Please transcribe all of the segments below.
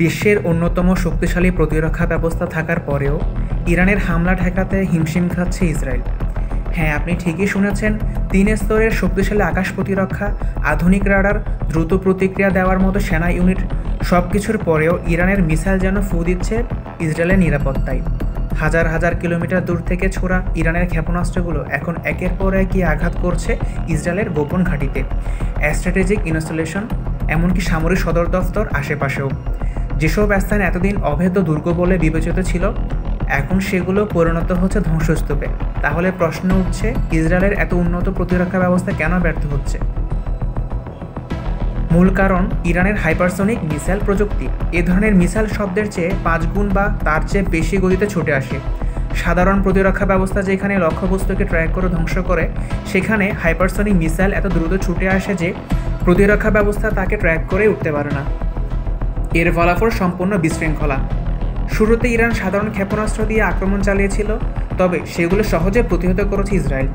বিশ্বের অন্যতম শক্তিশালী প্রতিরক্ষা ব্যবস্থা থাকার পরেও ইরানের হামলা ঠেকাতে হিমশিম খাচ্ছে ইসরায়েল। হ্যাঁ, আপনি ঠিকই শুনেছেন, ৩ স্তরের শক্তিশালী আকাশ প্রতিরক্ষা, আধুনিক রাডার, দ্রুত প্রতিক্রিয়া দেওয়ার মতো সেনা ইউনিট, সব কিছুর পরেও ইরানের মিসাইল যেন ফু দিচ্ছে ইসরায়েলের নিরাপত্তায়। হাজার হাজার কিলোমিটার দূর থেকে ছোড়া ইরানের ক্ষেপণাস্ত্রগুলো এখন একের পর একই আঘাত করছে ইসরায়েলের গোপন ঘাঁটিতে, স্ট্র্যাটেজিক ইনস্টলেশন, এমনকি সামরিক সদর দফতর আশেপাশেও। যেসব স্থান এতদিন অভেদ্য দুর্গ বলে বিবেচিত ছিল, এখন সেগুলো পরিণত হচ্ছে ধ্বংসস্তূপে। তাহলে প্রশ্ন উঠছে, ইসরায়েলের এত উন্নত প্রতিরক্ষা ব্যবস্থা কেন ব্যর্থ হচ্ছে? মূল কারণ ইরানের হাইপারসনিক মিসাইল প্রযুক্তি। এ ধরনের মিসাইল শব্দের চেয়ে 5 গুণ বা তার চেয়ে বেশি গতিতে ছুটে আসে। সাধারণ প্রতিরক্ষা ব্যবস্থা যেখানে লক্ষ্যবস্তুকে ট্র্যাক করে ধ্বংস করে, সেখানে হাইপারসনিক মিসাইল এত দ্রুত ছুটে আসে যে প্রতিরক্ষা ব্যবস্থা তাকে ট্র্যাক করে উঠতে পারে না। এর ফলাফল সম্পূর্ণ বিশৃঙ্খলা। শুরুতে ইরান সাধারণ ক্ষেপণাস্ত্র দিয়ে আক্রমণ চালিয়েছিল, তবে সেগুলো সহজে প্রতিহত করেছে ইসরায়েল।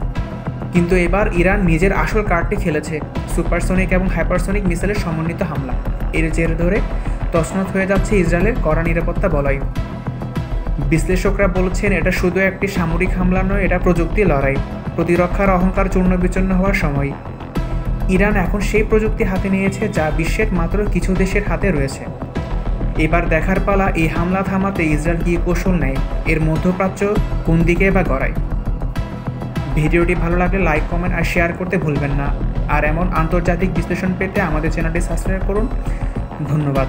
কিন্তু এবার ইরান নিজের আসল কার্ডটি খেলেছে, সুপারসনিক এবং হাইপারসনিক মিসাইলের সমন্বিত হামলা। এর জের ধরে তছনছ হয়ে যাচ্ছে ইসরায়েলের কড়া নিরাপত্তা বলয়। বিশ্লেষকরা বলছেন, এটা শুধু একটি সামরিক হামলা নয়, এটা প্রযুক্তি লড়াই। প্রতিরক্ষার অহংকার চূর্ণ বিচূর্ণ হওয়ার সময়। ইরান এখন সেই প্রযুক্তি হাতে নিয়েছে যা বিশ্বের মাত্র কিছু দেশের হাতে রয়েছে। এবার দেখার পালা, এই হামলা থামাতে ইসরায়েল কী কৌশল নেয়, এর মধ্যপ্রাচ্য কোন দিকে বা গড়ায়। ভিডিওটি ভালো লাগলে লাইক, কমেন্ট আর শেয়ার করতে ভুলবেন না। আর এমন আন্তর্জাতিক বিশ্লেষণ পেতে আমাদের চ্যানেলটি সাবস্ক্রাইব করুন। ধন্যবাদ।